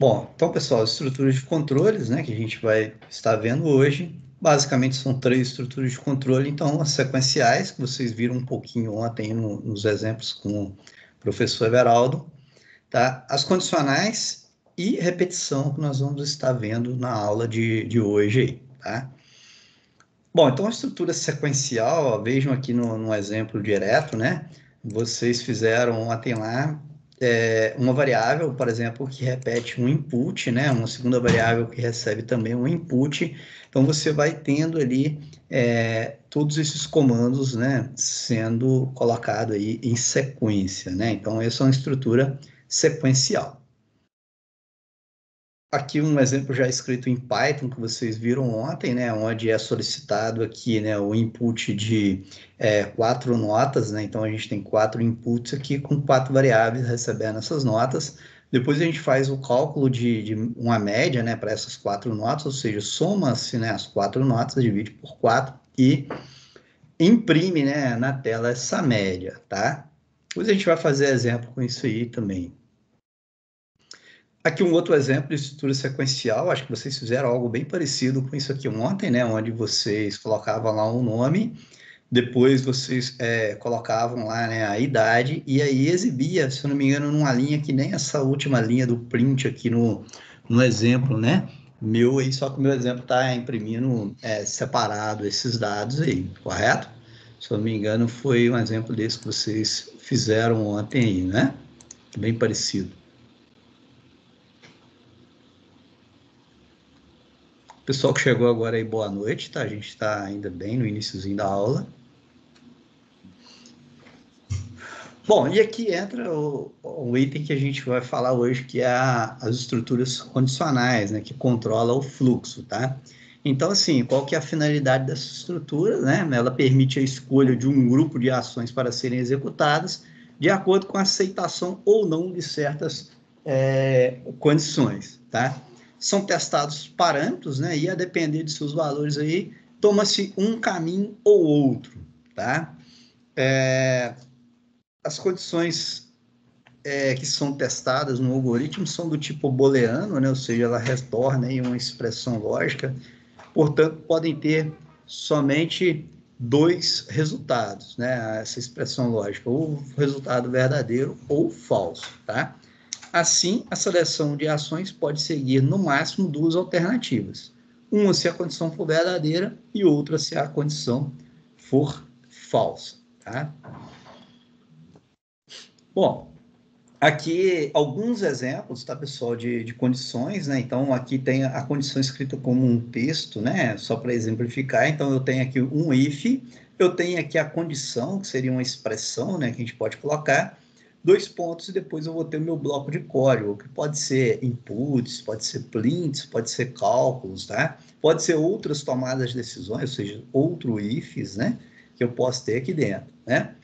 Bom, então, pessoal, as estruturas de controles, né, que a gente vai estar vendo hoje, basicamente são 3 estruturas de controle, então, as sequenciais, que vocês viram um pouquinho ontem nos exemplos com o professor Everaldo, tá? As condicionais e repetição, que nós vamos estar vendo na aula de hoje aí, tá? Bom, então a estrutura sequencial, ó, vejam aqui no exemplo direto, né? Vocês fizeram ontem lá uma variável, por exemplo, que repete um input, né? Uma segunda variável que recebe também um input. Então você vai tendo ali todos esses comandos, né? Sendo colocado aí em sequência, né? Então essa é uma estrutura sequencial. Aqui um exemplo já escrito em Python, que vocês viram ontem, né, onde é solicitado aqui, né, o input de 4 notas, né, então a gente tem 4 inputs aqui com 4 variáveis recebendo essas notas. Depois a gente faz o cálculo de uma média, né, para essas 4 notas, ou seja, soma-se, né, as 4 notas, divide por 4 e imprime, né, na tela essa média, tá? Depois a gente vai fazer exemplo com isso aí também. Aqui um outro exemplo de estrutura sequencial, acho que vocês fizeram algo bem parecido com isso aqui ontem, né? Onde vocês colocavam lá um nome, depois vocês colocavam lá, né, a idade, e aí exibia, se eu não me engano, numa linha que nem essa última linha do print aqui no exemplo, né? Meu aí, só que o meu exemplo está imprimindo separado esses dados aí, correto? Se eu não me engano, foi um exemplo desse que vocês fizeram ontem aí, né? Bem parecido. Pessoal que chegou agora aí, boa noite, tá? A gente está ainda bem no iniciozinho da aula. Bom, e aqui entra o item que a gente vai falar hoje, que é as estruturas condicionais, né? Que controla o fluxo, tá? Então, assim, qual que é a finalidade dessa estrutura, né? Ela permite a escolha de um grupo de ações para serem executadas de acordo com a aceitação ou não de certas condições, tá? São testados parâmetros, né? E a depender de seus valores aí, toma-se um caminho ou outro, tá? As condições que são testadas no algoritmo são do tipo booleano, né? Ou seja, ela retorna aí uma expressão lógica, portanto, podem ter somente 2 resultados, né? Essa expressão lógica, ou resultado verdadeiro ou falso, tá? Assim, a seleção de ações pode seguir, no máximo, 2 alternativas. Uma se a condição for verdadeira e outra se a condição for falsa. Tá? Bom, aqui alguns exemplos, tá, pessoal, de condições, né? Então, aqui tem a condição escrita como um texto, né? Só para exemplificar. Então, eu tenho aqui um if, eu tenho aqui a condição, que seria uma expressão, né? Que a gente pode colocar, 2 pontos, e depois eu vou ter o meu bloco de código, que pode ser inputs, pode ser prints, pode ser cálculos, tá? Pode ser outras tomadas de decisões, ou seja, outro ifs, né? Que eu posso ter aqui dentro, né?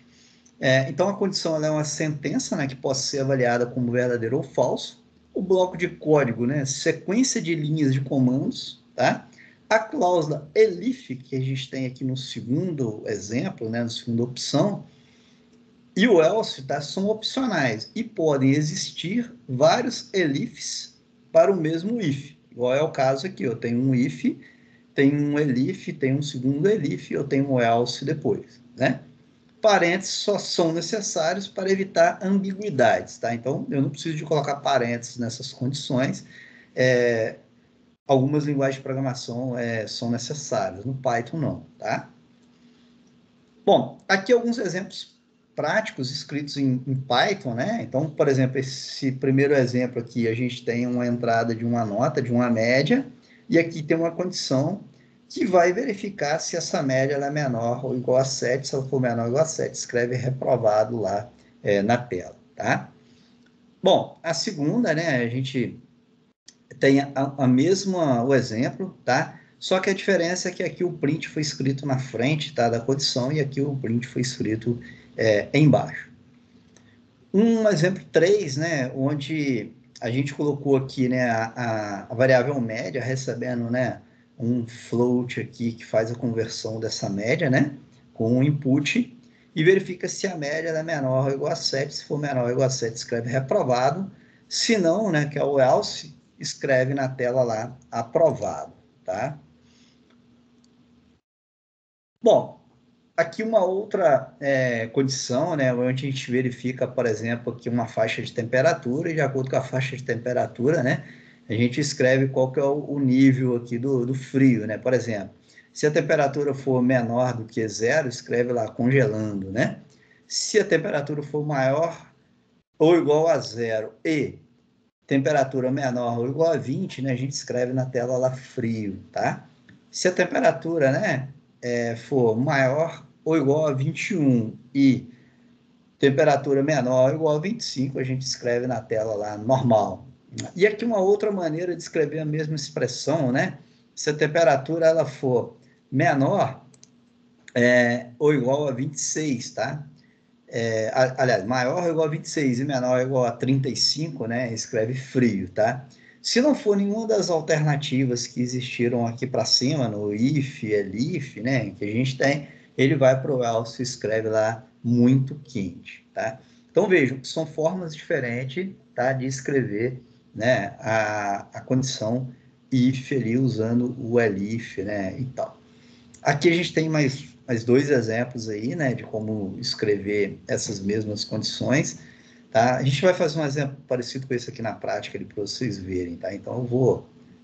Então, a condição ela é uma sentença, né, que pode ser avaliada como verdadeiro ou falso. O bloco de código, né, sequência de linhas de comandos, tá? A cláusula elif, que a gente tem aqui no segundo exemplo, né, na segunda opção, e o else, tá, são opcionais e podem existir vários elifs para o mesmo if. Igual é o caso aqui, eu tenho um if, tem um elif, tem um segundo elif, eu tenho um else depois, né? Parênteses só são necessários para evitar ambiguidades, tá? Então, eu não preciso de colocar parênteses nessas condições. Algumas linguagens de programação são necessárias, no Python não, tá? Bom, aqui alguns exemplos práticos escritos em Python, né? Então, por exemplo, esse primeiro exemplo aqui, a gente tem uma entrada de uma nota, de uma média, e aqui tem uma condição que vai verificar se essa média é menor ou igual a 7. Se ela for menor ou igual a 7, escreve reprovado lá na tela, tá? Bom, a segunda, né, a gente tem a mesma, o exemplo, tá? Só que a diferença é que aqui o print foi escrito na frente, tá, da condição, e aqui o print foi escrito embaixo. Um exemplo 3, né, onde a gente colocou aqui, né, a variável média recebendo, né, um float aqui que faz a conversão dessa média, né, com um input, e verifica se a média é menor ou igual a 7. Se for menor ou igual a 7, escreve reprovado. Se não, né, que é o else, escreve na tela lá, aprovado, tá? Bom, aqui uma outra condição, né, onde a gente verifica, por exemplo, aqui uma faixa de temperatura, e de acordo com a faixa de temperatura, né, a gente escreve qual que é o nível aqui do frio, né? Por exemplo, se a temperatura for menor do que zero, escreve lá congelando, né? Se a temperatura for maior ou igual a zero e temperatura menor ou igual a 20, né, a gente escreve na tela lá frio, tá? Se a temperatura, né, for maior ou igual a 21 e temperatura menor ou igual a 25, a gente escreve na tela lá normal. E aqui uma outra maneira de escrever a mesma expressão, né? Se a temperatura ela for menor ou igual a 26, tá? Aliás, maior ou igual a 26 e menor ou igual a 35, né? Escreve frio, tá? Se não for nenhuma das alternativas que existiram aqui para cima, no if, elif, né? Que a gente tem, ele vai para o else, escreve lá muito quente, tá? Então vejam que são formas diferentes, tá? De escrever, né? A condição if ali usando o elif, né? E tal. Aqui a gente tem mais dois exemplos aí, né, de como escrever essas mesmas condições, tá? A gente vai fazer um exemplo parecido com esse aqui na prática, para vocês verem, tá? Então, eu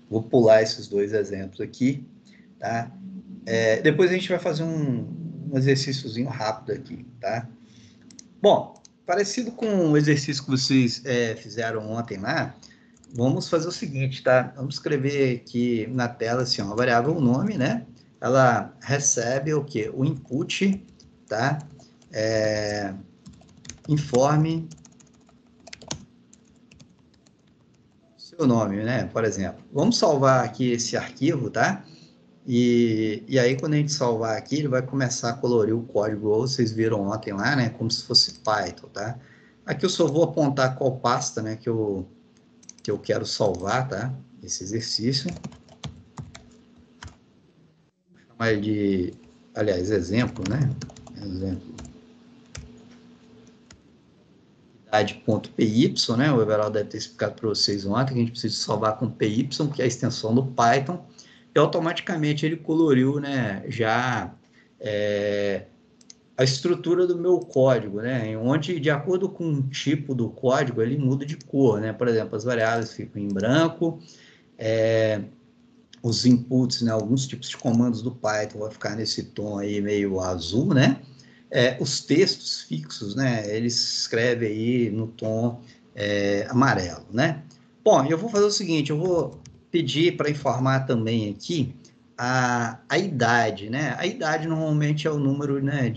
vou pular esses dois exemplos aqui, tá? Depois a gente vai fazer um exercíciozinho rápido aqui, tá? Bom, parecido com o exercício que vocês fizeram ontem lá, vamos fazer o seguinte, tá? Vamos escrever aqui na tela, assim, ó, a variável nome, né? Ela recebe o quê? O input, tá? Informe seu nome, né? Por exemplo. Vamos salvar aqui esse arquivo, tá? E aí, quando a gente salvar aqui, ele vai começar a colorir o código, igual vocês viram ontem lá, né? Como se fosse Python, tá? Aqui eu só vou apontar qual pasta, né? Que eu quero salvar, tá? Esse exercício. Vou chamar ele de, aliás, exemplo, né? Exemplo. .py, né? O Everaldo deve ter explicado para vocês ontem que a gente precisa salvar com py, que é a extensão do Python, e automaticamente ele coloriu, né? Já a estrutura do meu código, né? Onde, de acordo com o tipo do código, ele muda de cor, né? Por exemplo, as variáveis ficam em branco, os inputs, né? Alguns tipos de comandos do Python vão ficar nesse tom aí meio azul, né? Os textos fixos, né? Eles escrevem aí no tom amarelo, né? Bom, eu vou fazer o seguinte, eu vou pedir para informar também aqui a idade, né? A idade normalmente é o número, né?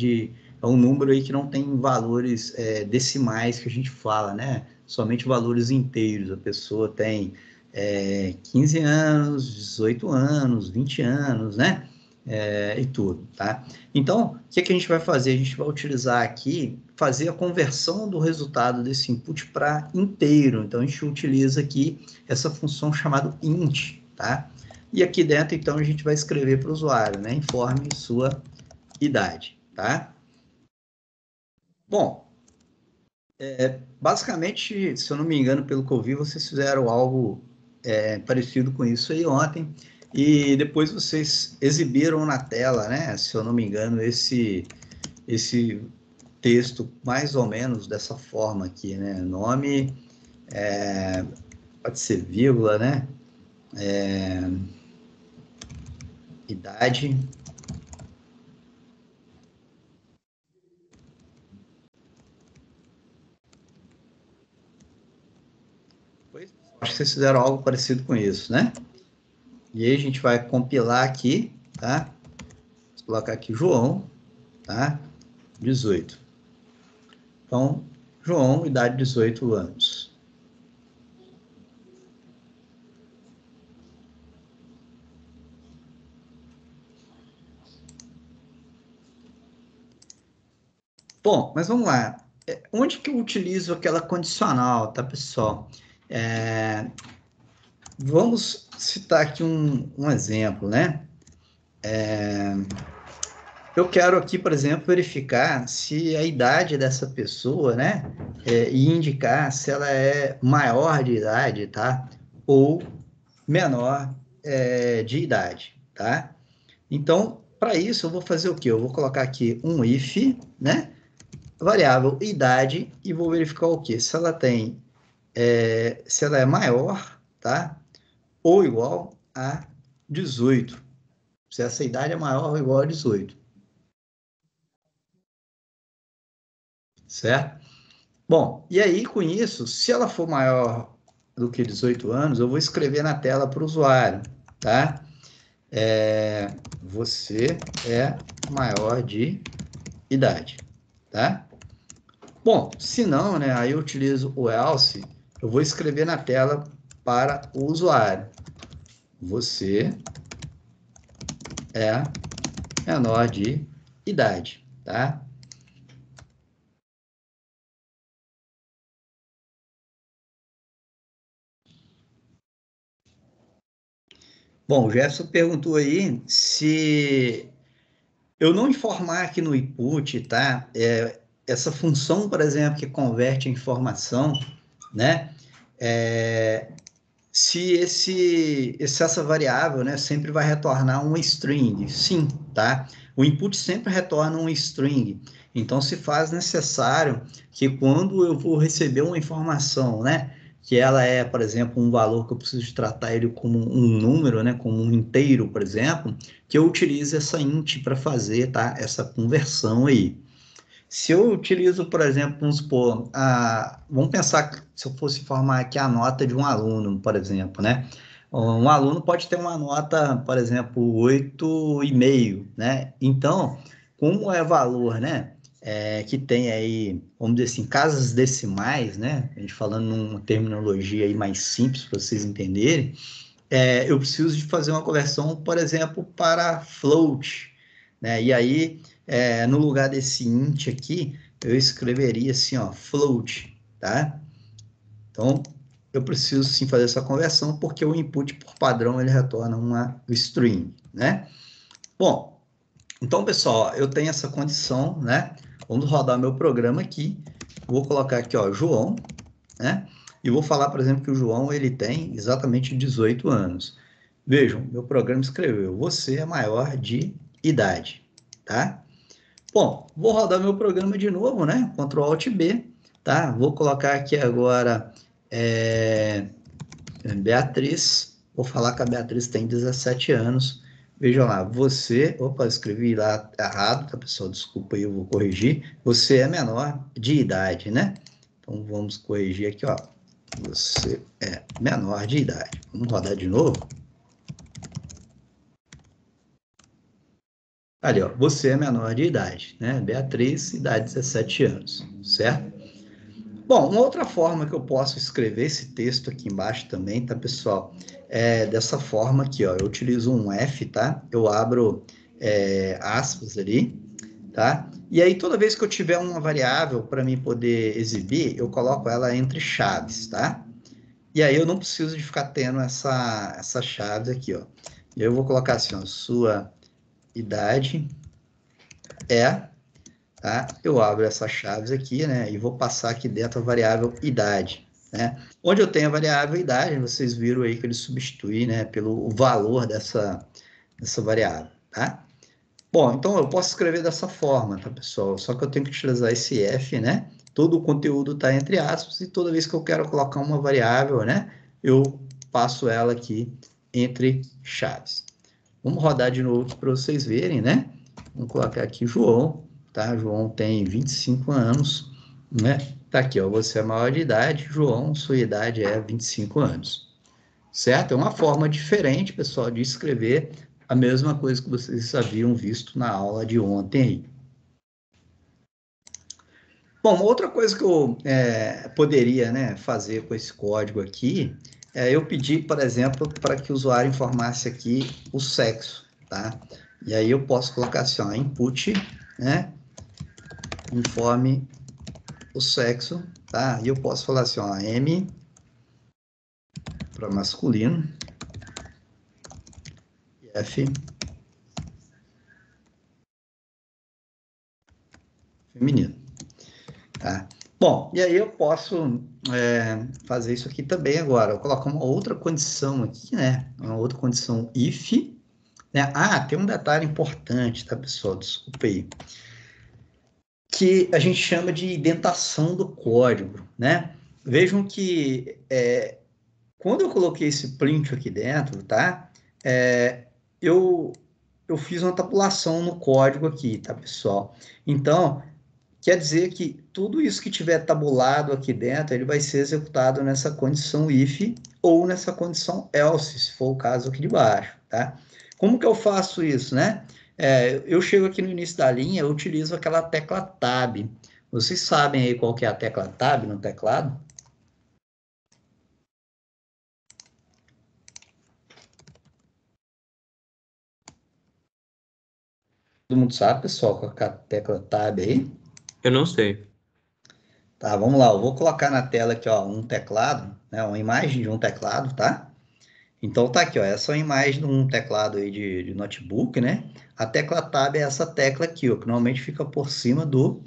É um número aí que não tem valores decimais que a gente fala, né? Somente valores inteiros. A pessoa tem 15 anos, 18 anos, 20 anos, né? E tudo, tá? Então, o que a gente vai fazer? A gente vai utilizar aqui, fazer a conversão do resultado desse input para inteiro. Então, a gente utiliza aqui essa função chamada int, tá? E aqui dentro, então, a gente vai escrever para o usuário, né? Informe sua idade, tá? Bom, basicamente, se eu não me engano, pelo que eu vi, vocês fizeram algo parecido com isso aí ontem, e depois vocês exibiram na tela, né? Se eu não me engano, esse texto mais ou menos dessa forma aqui, né? Nome, pode ser vírgula, né? Idade. Acho que vocês fizeram algo parecido com isso, né? E aí a gente vai compilar aqui, tá? Vou colocar aqui João, tá? 18. Então, João, idade 18 anos. Bom, mas vamos lá. Onde que eu utilizo aquela condicional, tá, pessoal? Vamos citar aqui um exemplo, né? Eu quero aqui, por exemplo, verificar se a idade dessa pessoa, né? E indicar se ela é maior de idade, tá? ou menor de idade, tá? Então, para isso, eu vou fazer o quê? Eu vou colocar aqui um if, né? Variável idade, e vou verificar o quê? Se ela tem, se ela é maior, tá? Ou igual a 18. Se essa idade é maior ou igual a 18, certo? Bom, e aí com isso, se ela for maior do que 18 anos, eu vou escrever na tela para o usuário, tá? Você é maior de idade, tá? Bom, se não, né, aí eu utilizo o else, eu vou escrever na tela para o usuário. Você é menor de idade, tá? Bom, o Jefferson perguntou aí se eu não informar aqui no input, tá? Essa função, por exemplo, que converte a informação, né? É, se essa variável, né, sempre vai retornar um string. Sim, tá? O input sempre retorna um string. Então, se faz necessário que quando eu vou receber uma informação, né, que ela é, por exemplo, um valor que eu preciso tratar ele como um número, né, como um inteiro, por exemplo, que eu utilize essa int para fazer, tá, essa conversão aí. Se eu utilizo, por exemplo, vamos supor, vamos pensar que se eu fosse formar aqui a nota de um aluno, por exemplo, né? Um aluno pode ter uma nota, por exemplo, 8,5, né? Então, como é valor, né? Que tem aí, vamos dizer assim, casas decimais, né? A gente falando numa terminologia aí mais simples para vocês entenderem, eu preciso de fazer uma conversão, por exemplo, para float, né? E aí, no lugar desse int aqui, eu escreveria assim, ó, float, tá? Então, eu preciso sim fazer essa conversão, porque o input, por padrão, ele retorna uma string, né? Bom, então, pessoal, eu tenho essa condição, né? Vamos rodar meu programa aqui. Vou colocar aqui, ó, João, né? E vou falar, por exemplo, que o João ele tem exatamente 18 anos. Vejam, meu programa escreveu: você é maior de idade, tá? Bom, vou rodar meu programa de novo, né? Ctrl Alt B, tá? Vou colocar aqui agora Beatriz. Vou falar que a Beatriz tem 17 anos. Vejam lá, você. Opa, escrevi lá errado, tá, pessoal? Desculpa aí, eu vou corrigir. Você é menor de idade, né? Então vamos corrigir aqui, ó. Você é menor de idade. Vamos rodar de novo. Ali, ó. Você é menor de idade, né? Beatriz, idade 17 anos, certo? Bom, uma outra forma que eu posso escrever esse texto aqui embaixo também, tá, pessoal? É dessa forma aqui, ó. Eu utilizo um F, tá? Eu abro aspas ali, tá? E aí, toda vez que eu tiver uma variável para mim poder exibir, eu coloco ela entre chaves, tá? E aí eu não preciso de ficar tendo essa chave aqui, ó. E eu vou colocar assim, ó, sua idade é, tá? Eu abro essas chaves aqui, né? E vou passar aqui dentro a variável idade, né? Onde eu tenho a variável idade, vocês viram aí que ele substitui, né, pelo valor dessa variável, tá? Bom, então eu posso escrever dessa forma, tá, pessoal? Só que eu tenho que utilizar esse F, né? Todo o conteúdo está entre aspas e toda vez que eu quero colocar uma variável, né, eu passo ela aqui entre chaves. Vamos rodar de novo para vocês verem, né? Vamos colocar aqui João, tá? João tem 25 anos, né? Tá aqui, ó, você é maior de idade, João, sua idade é 25 anos. Certo? É uma forma diferente, pessoal, de escrever a mesma coisa que vocês haviam visto na aula de ontem aí. Bom, uma outra coisa que eu poderia, né, fazer com esse código aqui, eu pedi, por exemplo, para que o usuário informasse aqui o sexo, tá? E aí eu posso colocar assim, ó, input, né, informe o sexo, tá? E eu posso falar assim, ó, M para masculino, e F feminino, tá? Bom, e aí eu posso fazer isso aqui também agora. Eu vou colocar uma outra condição aqui, né? Uma outra condição if, né? Ah, tem um detalhe importante, tá, pessoal? Desculpa aí. Que a gente chama de indentação do código, né? Vejam que quando eu coloquei esse print aqui dentro, tá? Eu, eu fiz uma tabulação no código aqui, tá, pessoal? Então, quer dizer que tudo isso que tiver tabulado aqui dentro, ele vai ser executado nessa condição if ou nessa condição else, se for o caso aqui de baixo, tá? Como que eu faço isso, né? Eu chego aqui no início da linha, eu utilizo aquela tecla Tab. Vocês sabem aí qual que é a tecla Tab no teclado? Todo mundo sabe, pessoal, qual que é a tecla Tab aí? Eu não sei. Tá, vamos lá. Eu vou colocar na tela aqui, ó, um teclado, né? Uma imagem de um teclado, tá? Então tá aqui, ó, essa é uma imagem de um teclado aí de notebook, né? A tecla Tab é essa tecla aqui, ó, que normalmente fica por cima do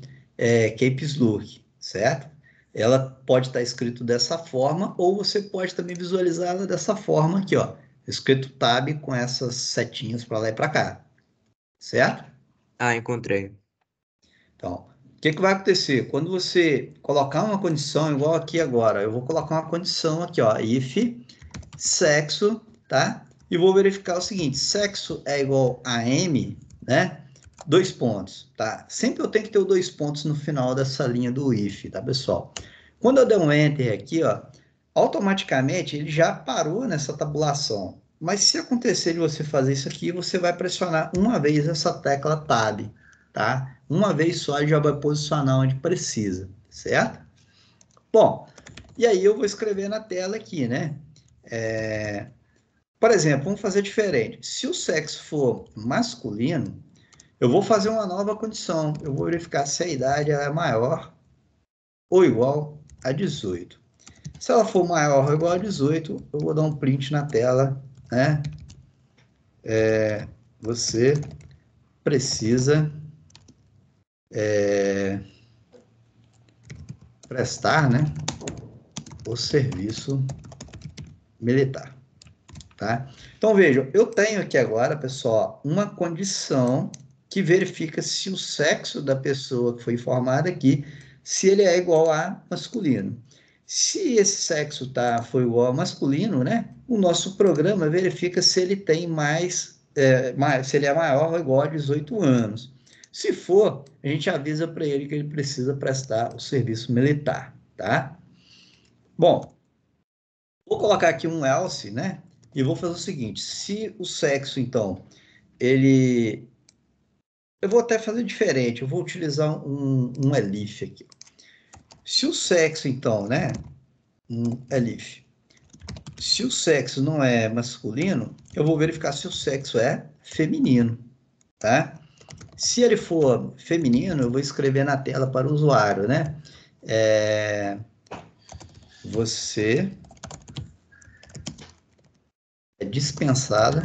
Caps Look, certo? Ela pode estar escrito dessa forma, ou você pode também visualizá-la dessa forma aqui, ó, escrito Tab com essas setinhas para lá e para cá, certo? Ah, encontrei. Então, o que que vai acontecer? Quando você colocar uma condição, igual aqui agora, eu vou colocar uma condição aqui, ó, if sexo, tá? E vou verificar o seguinte, sexo é igual a M, né? Dois pontos, tá? Sempre eu tenho que ter os dois pontos no final dessa linha do if, tá, pessoal? Quando eu der um enter aqui, ó, automaticamente ele já parou nessa tabulação. Mas se acontecer de você fazer isso aqui, você vai pressionar uma vez essa tecla Tab, tá? Uma vez só ele já vai posicionar onde precisa, certo? Bom, e aí eu vou escrever na tela aqui, né? Por exemplo, vamos fazer diferente. Se o sexo for masculino, eu vou fazer uma nova condição. Eu vou verificar se a idade é maior ou igual a 18. Se ela for maior ou igual a 18, eu vou dar um print na tela, né? Você precisa prestar, né, o serviço militar, tá? Então vejam, eu tenho aqui agora, pessoal, uma condição que verifica se o sexo da pessoa que foi informada aqui, se ele é igual a masculino. Se esse sexo foi igual a masculino, né? O nosso programa verifica se ele tem se ele é maior ou igual a 18 anos. Se for, a gente avisa para ele que ele precisa prestar o serviço militar, tá? Bom, vou colocar aqui um else, né? E vou fazer o seguinte: se o sexo, então, ele. Eu vou até fazer diferente, eu vou utilizar um elif aqui. Se o sexo, então, né? Um elif. Se o sexo não é masculino, eu vou verificar se o sexo é feminino, tá? Se ele for feminino, eu vou escrever na tela para o usuário, né? Você é dispensada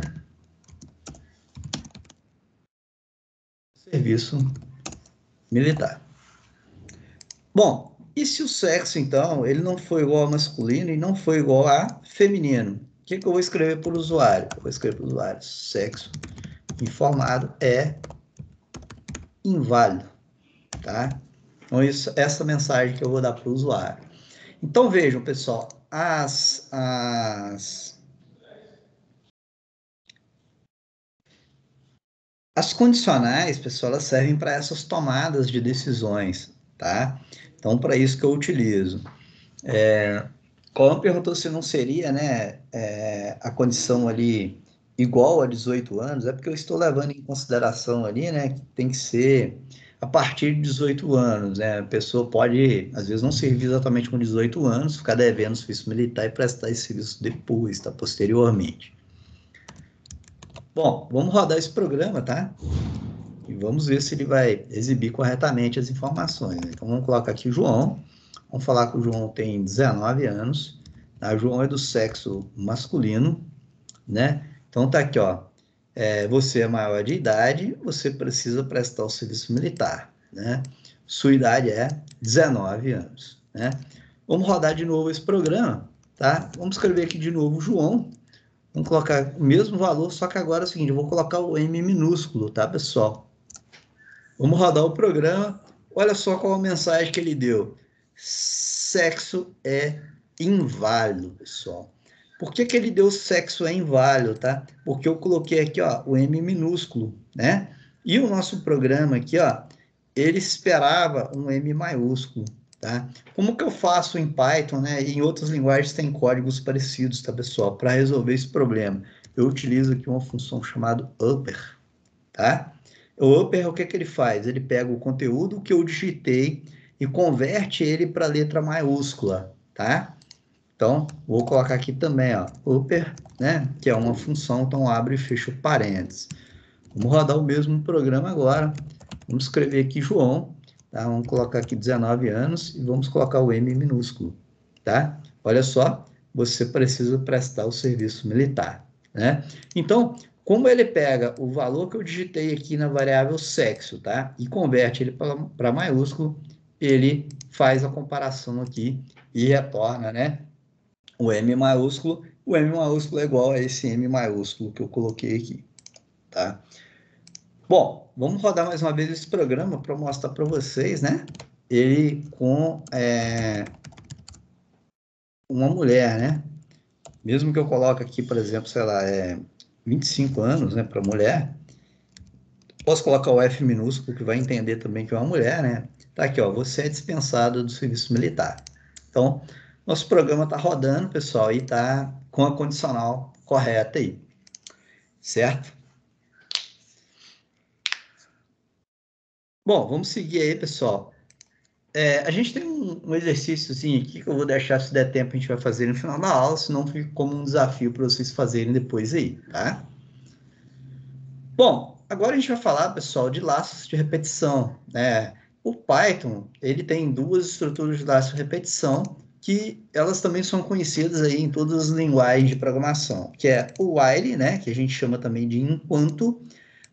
do serviço militar. Bom, e se o sexo, então, ele não foi igual a masculino e não foi igual a feminino? O que que eu vou escrever para o usuário? Eu vou escrever para o usuário, sexo informado é inválido, tá? Então, essa mensagem que eu vou dar para o usuário. Então, vejam, pessoal, as condicionais, pessoal, elas servem para essas tomadas de decisões, tá? Então, para isso que eu utilizo. Colin perguntou se não seria, né, a condição ali igual a 18 anos, é porque eu estou levando em consideração ali, né, que tem que ser a partir de 18 anos, né, a pessoa pode, às vezes, não servir exatamente com 18 anos, ficar devendo serviço militar e prestar esse serviço depois, tá, posteriormente. Bom, vamos rodar esse programa, tá? E vamos ver se ele vai exibir corretamente as informações, né? Então, vamos colocar aqui o João. Vamos falar que o João tem 19 anos. Tá? O João é do sexo masculino, né? Então, tá aqui, ó. Você é maior de idade, você precisa prestar o serviço militar, né? sua idade é 19 anos, né? Vamos rodar de novo esse programa, tá? Vamos escrever aqui de novo João. Vamos colocar o mesmo valor, só que agora é o seguinte, eu vou colocar o M minúsculo, tá, pessoal? Vamos rodar o programa. Olha só qual a mensagem que ele deu. Sexo é inválido, pessoal. Por que ele deu sexo é inválido, tá? Porque eu coloquei aqui, ó, o M minúsculo, né? E o nosso programa aqui, ó, ele esperava um M maiúsculo, tá? Como que eu faço em Python, né? E em outras linguagens tem códigos parecidos, tá, pessoal? Para resolver esse problema, eu utilizo aqui uma função chamada upper, tá? O upper, o que que ele faz? Ele pega o conteúdo que eu digitei e converte ele para letra maiúscula, tá? Então, vou colocar aqui também, ó, upper, né? Que é uma função, então abre e fecha o parênteses. Vamos rodar o mesmo programa agora. Vamos escrever aqui João, tá? Vamos colocar aqui 19 anos e vamos colocar o M minúsculo, tá? Olha só, você precisa prestar o serviço militar, né? Então, como ele pega o valor que eu digitei aqui na variável sexo, tá? E converte ele para maiúsculo, ele faz a comparação aqui e retorna, né? O M maiúsculo. O M maiúsculo é igual a esse M maiúsculo que eu coloquei aqui, tá? Bom, vamos rodar mais uma vez esse programa para mostrar para vocês, né? Ele com uma mulher, né? Mesmo que eu coloque aqui, por exemplo, sei lá, 25 anos, né, para mulher, posso colocar o F minúsculo, que vai entender também que é uma mulher, né? Tá aqui, ó, você é dispensado do serviço militar. Então, nosso programa está rodando, pessoal, e está com a condicional correta aí, certo? Bom, vamos seguir aí, pessoal. A gente tem um exercíciozinho aqui que eu vou deixar, se der tempo, a gente vai fazer no final da aula, senão fica como um desafio para vocês fazerem depois aí, tá? Bom, agora a gente vai falar, pessoal, de laços de repetição, né? O Python, ele tem duas estruturas de laço de repetição que elas também são conhecidas aí em todas as linguagens de programação, que é o while, né, que a gente chama também de enquanto,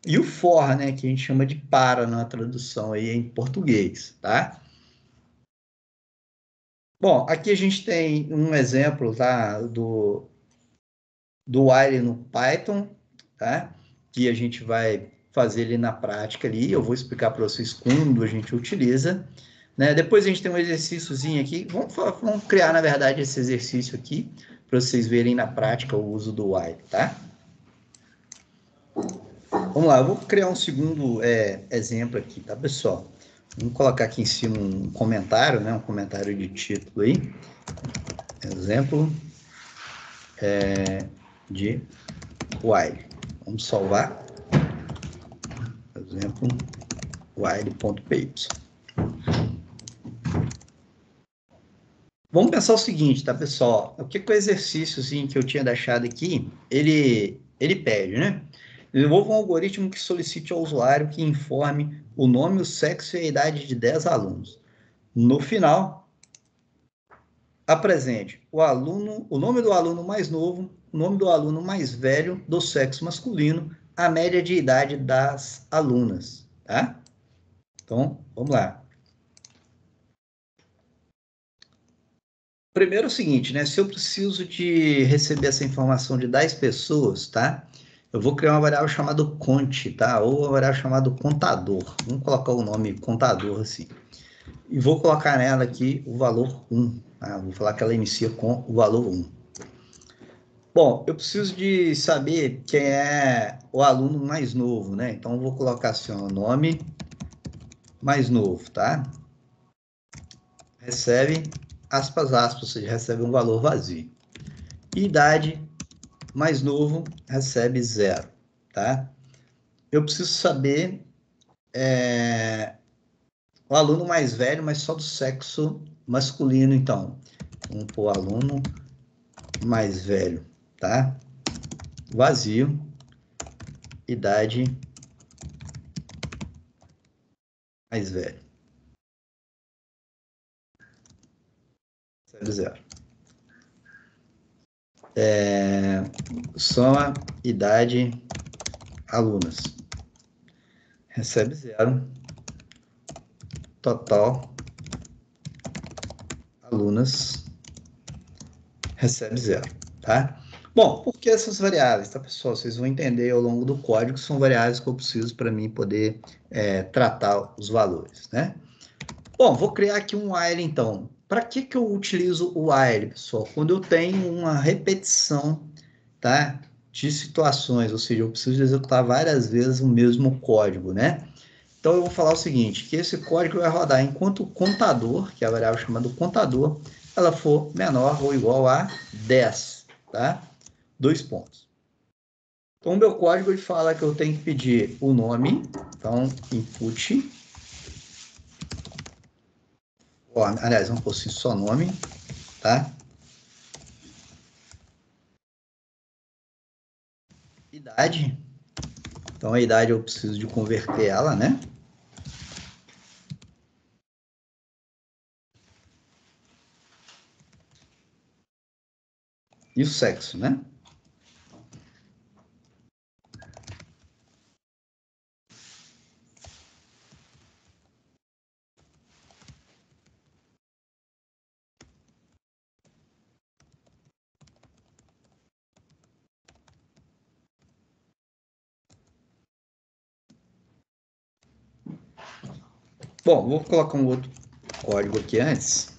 e o for, né, que a gente chama de para na tradução aí em português, tá? Bom, aqui a gente tem um exemplo, tá, do while no Python, tá? Que a gente vai fazer ele na prática ali. Eu vou explicar para vocês quando a gente utiliza, né? Depois a gente tem um exercíciozinho aqui. Vamos criar, na verdade, esse exercício aqui para vocês verem na prática o uso do while, tá? Vamos lá, eu vou criar um segundo exemplo aqui, tá, pessoal? Vamos colocar aqui em cima um comentário, né? Um comentário de título aí. Exemplo de while. Vamos salvar. Por exemplo, while.py. Vamos pensar o seguinte, tá, pessoal? O que o exercíciozinho que eu tinha deixado aqui, ele pede, né? Desenvolva um algoritmo que solicite ao usuário que informe o nome, o sexo e a idade de 10 alunos. No final, apresente o nome do aluno mais novo, o nome do aluno mais velho do sexo masculino, a média de idade das alunas, tá? Então, vamos lá. Primeiro é o seguinte, né? Se eu preciso de receber essa informação de 10 pessoas, tá? Eu vou criar uma variável chamada cont, tá? Ou uma variável chamada contador. Vamos colocar o nome contador assim. E vou colocar nela aqui o valor 1. Tá? Vou falar que ela inicia com o valor 1. Bom, eu preciso de saber quem é o aluno mais novo, né? Então, eu vou colocar assim, ó, nome mais novo, tá? Recebe, aspas, aspas, ou seja, recebe um valor vazio. Idade mais novo recebe 0, tá? Eu preciso saber o aluno mais velho, mas só do sexo masculino, então. Vamos pôr aluno mais velho, tá? Vazio, idade mais velho. Recebe 0. Soma, idade, alunas. Recebe 0. total alunas recebe 0, tá? Bom, por que essas variáveis, tá, pessoal? Vocês vão entender ao longo do código, são variáveis que eu preciso para mim poder tratar os valores, né? Bom, vou criar aqui um while, então. Para que eu utilizo o while, pessoal? Quando eu tenho uma repetição, tá, de situações, ou seja, eu preciso executar várias vezes o mesmo código, né? Então, eu vou falar o seguinte, que esse código vai rodar enquanto o contador, que é a variável chamada contador, ela for menor ou igual a 10, tá? 2 pontos. Então, o meu código ele fala que eu tenho que pedir o nome, então, input, aliás, vamos pôr assim, só nome, tá? Idade, então a idade eu preciso de converter ela, né? E o sexo, né? Bom, vou colocar um outro código aqui antes.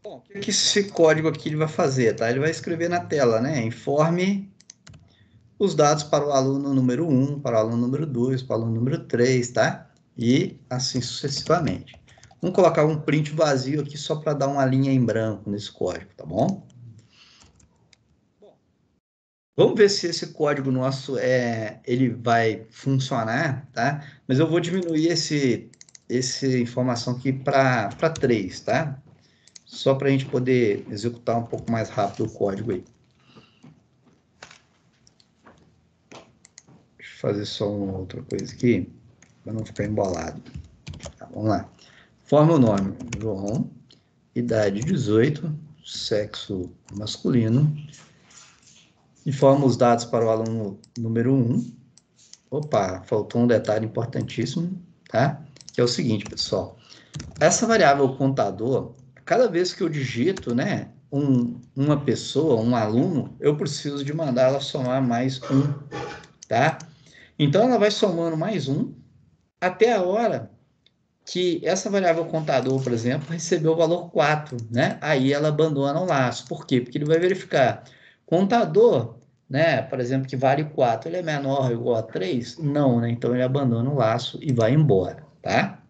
Bom, o que esse código aqui ele vai fazer, tá? Ele vai escrever na tela, né? Informe os dados para o aluno número 1, para o aluno número 2, para o aluno número 3, tá? E assim sucessivamente. Vamos colocar um print vazio aqui só para dar uma linha em branco nesse código, tá bom? Vamos ver se esse código nosso ele vai funcionar, tá? Mas eu vou diminuir essa informação aqui para 3, tá? Só para a gente poder executar um pouco mais rápido o código aí. Deixa eu fazer só uma outra coisa aqui, para não ficar embolado. Tá, vamos lá. Forma o nome, João, idade 18, sexo masculino, informa os dados para o aluno número 1. Opa, faltou um detalhe importantíssimo, tá? Que é o seguinte, pessoal. Essa variável contador, cada vez que eu digito, né, uma pessoa, um aluno, eu preciso de mandar ela somar mais um, tá? Então, ela vai somando mais um até a hora que essa variável contador, por exemplo, recebeu o valor 4, né? Aí ela abandona o laço. Por quê? Porque ele vai verificar. Contador, né? Por exemplo, que vale 4, ele é menor ou igual a 3? Não, né? Então ele abandona o laço e vai embora, tá?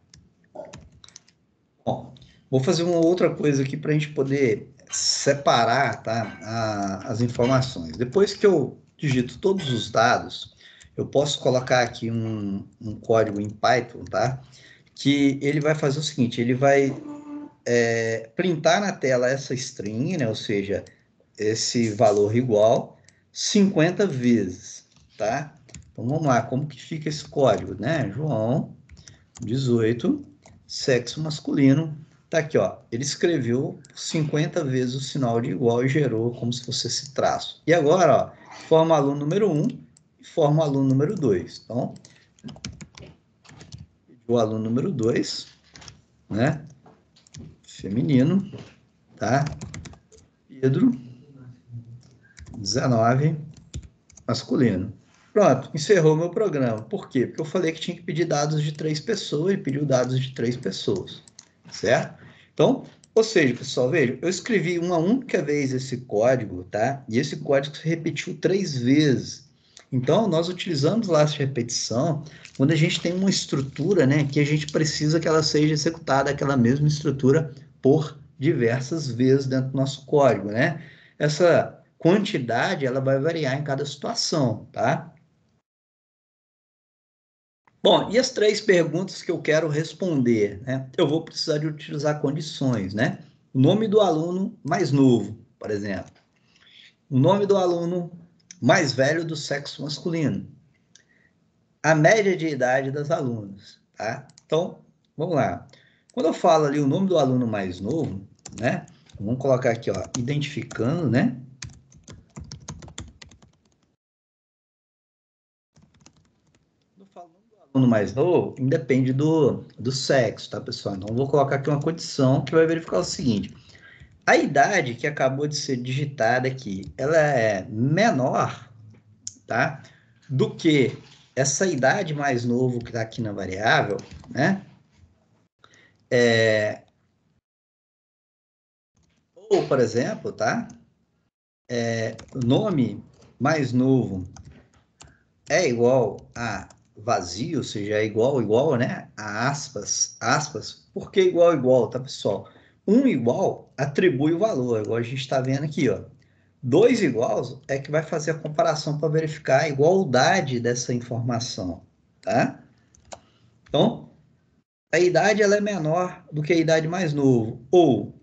Bom, vou fazer uma outra coisa aqui para a gente poder separar, tá? As informações. Depois que eu digito todos os dados, eu posso colocar aqui um código em Python, tá? Que ele vai fazer o seguinte, ele vai printar na tela essa string, né? Ou seja, esse valor igual 50 vezes, tá? Então vamos lá, como que fica esse código, né? João, 18, sexo masculino, tá aqui, ó. Ele escreveu 50 vezes o sinal de igual e gerou como se fosse esse traço. E agora, ó, forma aluno número 1 e forma aluno número 2. Então, o aluno número 2, né? Feminino, tá? Pedro, 19, masculino. Pronto, encerrou meu programa. Por quê? Porque eu falei que tinha que pedir dados de 3 pessoas e pediu dados de 3 pessoas, certo? Então, ou seja, pessoal, veja, eu escrevi uma única vez esse código, tá? E esse código se repetiu 3 vezes. Então, nós utilizamos lá essa repetição quando a gente tem uma estrutura, né, que a gente precisa que ela seja executada, aquela mesma estrutura, por diversas vezes dentro do nosso código, né? Essa quantidade, ela vai variar em cada situação, tá? Bom, e as 3 perguntas que eu quero responder, né? Eu vou precisar de utilizar condições, né? O nome do aluno mais novo, por exemplo. O nome do aluno mais velho do sexo masculino. A média de idade das alunas, tá? Então, vamos lá. Quando eu falo ali o nome do aluno mais novo, né? Vamos colocar aqui, ó, identificando, né? Quando eu falo o nome do aluno mais novo, independe do sexo, tá, pessoal? Então, vou colocar aqui uma condição que vai verificar o seguinte. A idade que acabou de ser digitada aqui, ela é menor, tá? Do que essa idade mais novo que está aqui na variável, né? Ou, por exemplo, tá? O nome mais novo é igual a vazio, ou seja, é igual, né? A aspas. Por que igual, tá, pessoal? Um igual atribui o valor, igual a gente está vendo aqui, ó. Dois iguais é que vai fazer a comparação para verificar a igualdade dessa informação, tá? Então, a idade ela é menor do que a idade mais novo, ou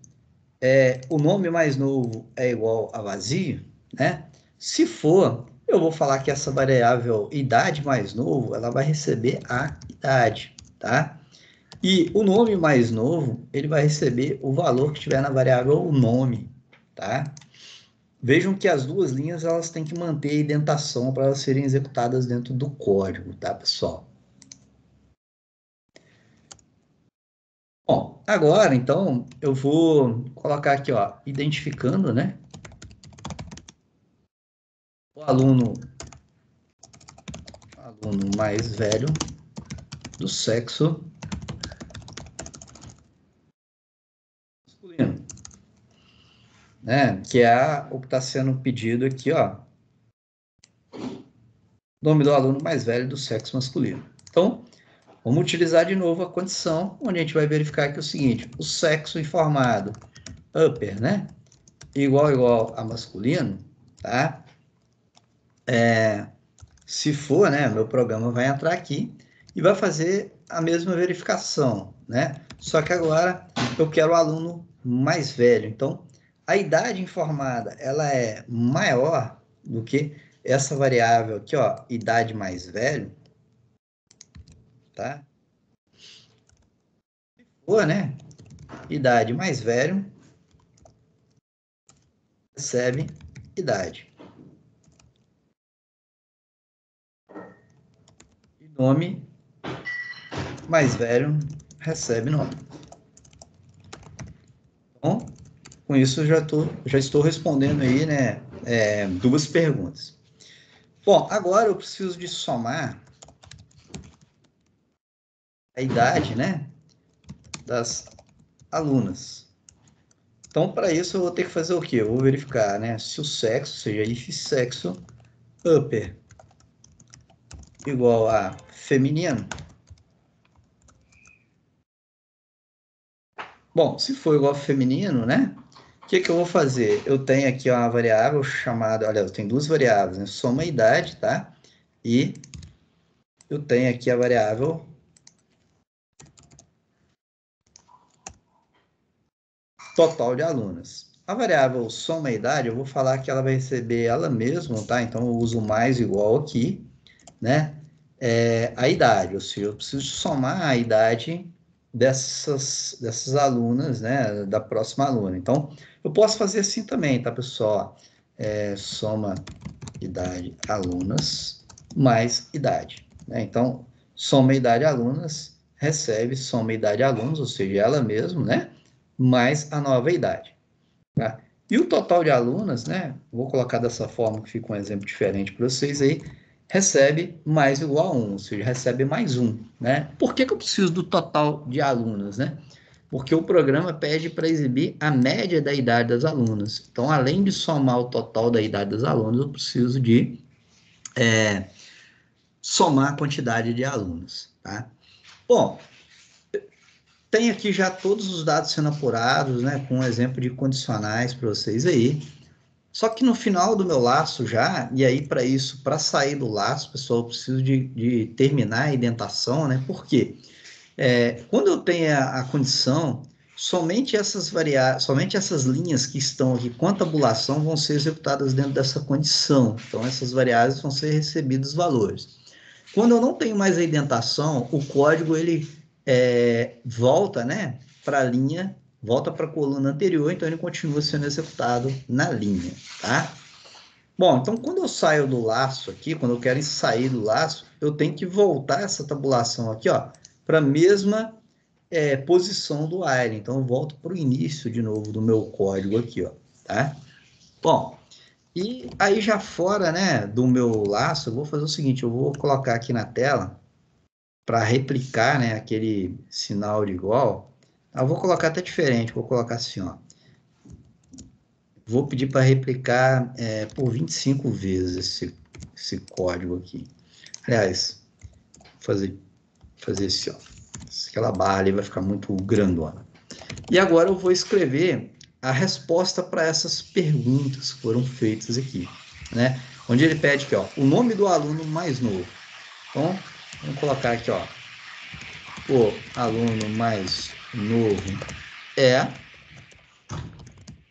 o nome mais novo é igual a vazio, né? Se for, eu vou falar que essa variável idade mais novo, ela vai receber a idade, tá? E o nome mais novo, ele vai receber o valor que tiver na variável nome, tá? Vejam que as duas linhas, elas têm que manter a indentação para elas serem executadas dentro do código, tá, pessoal? Bom, agora, então, eu vou colocar aqui, ó, identificando, né? O aluno mais velho do sexo masculino, né? Que é o que está sendo pedido aqui, ó. Nome do aluno mais velho do sexo masculino. Então, vamos utilizar de novo a condição, onde a gente vai verificar aqui o seguinte: o sexo informado upper, né? Igual a masculino, tá? Se for, né? Meu programa vai entrar aqui e vai fazer a mesma verificação, né? Só que agora eu quero o aluno mais velho. Então, a idade informada, ela é maior do que essa variável aqui, ó, idade mais velho, tá? Se for, né? Idade mais velho, recebe idade. E nome mais velho recebe nome. Então, com isso, eu já estou respondendo aí, né, duas perguntas. Bom, agora eu preciso de somar a idade, né, das alunas. Então, para isso, eu vou ter que fazer o quê? Eu vou verificar, né, se o sexo, ou seja, if sexo upper igual a feminino. Bom, se for igual a feminino, né, o que eu vou fazer? Eu tenho aqui uma variável chamada, olha, eu tenho duas variáveis, né, soma a idade, tá? E eu tenho aqui a variável total de alunas. A variável soma idade, eu vou falar que ela vai receber ela mesma, tá? Então, eu uso mais igual aqui, né? A idade, ou seja, eu preciso somar a idade dessas alunas, né? Da próxima aluna. Então, eu posso fazer assim também, tá, pessoal? Soma idade alunas mais idade, né? Então, soma idade alunas recebe soma idade alunos, ou seja, ela mesma, né? Mais a nova idade. Tá? E o total de alunas, né? Vou colocar dessa forma que fica um exemplo diferente para vocês aí, recebe mais igual a 1, ou seja, recebe mais 1, né? Por que eu preciso do total de alunas, né? Porque o programa pede para exibir a média da idade das alunas. Então, além de somar o total da idade das alunas, eu preciso de somar a quantidade de alunos, tá? Bom, tem aqui já todos os dados sendo apurados, né? Com um exemplo de condicionais para vocês aí. Só que no final do meu laço já, e aí para isso, para sair do laço, pessoal, eu preciso de terminar a indentação, né? Por quê? Quando eu tenho a condição somente essas variáveis, somente essas linhas que estão aqui com a tabulação vão ser executadas dentro dessa condição. Então, essas variáveis vão ser recebidos valores. Quando eu não tenho mais a indentação, o código ele volta, né, para a linha, volta para a coluna anterior, então ele continua sendo executado na linha, tá? Bom, então quando eu saio do laço aqui, quando eu quero sair do laço, eu tenho que voltar essa tabulação aqui, ó, para a mesma posição do while. Então eu volto para o início de novo do meu código aqui, ó, tá? Bom, e aí já fora, né, do meu laço, eu vou fazer o seguinte, eu vou colocar aqui na tela para replicar, né, aquele sinal de igual. Eu vou colocar até diferente, vou colocar assim, ó. Vou pedir para replicar por 25 vezes esse código aqui. Aliás, fazer esse, ó. Aquela barra ali vai ficar muito grandona. E agora eu vou escrever a resposta para essas perguntas que foram feitas aqui, né? Onde ele pede aqui, ó, o nome do aluno mais novo. Então, vamos colocar aqui, ó, o aluno mais novo é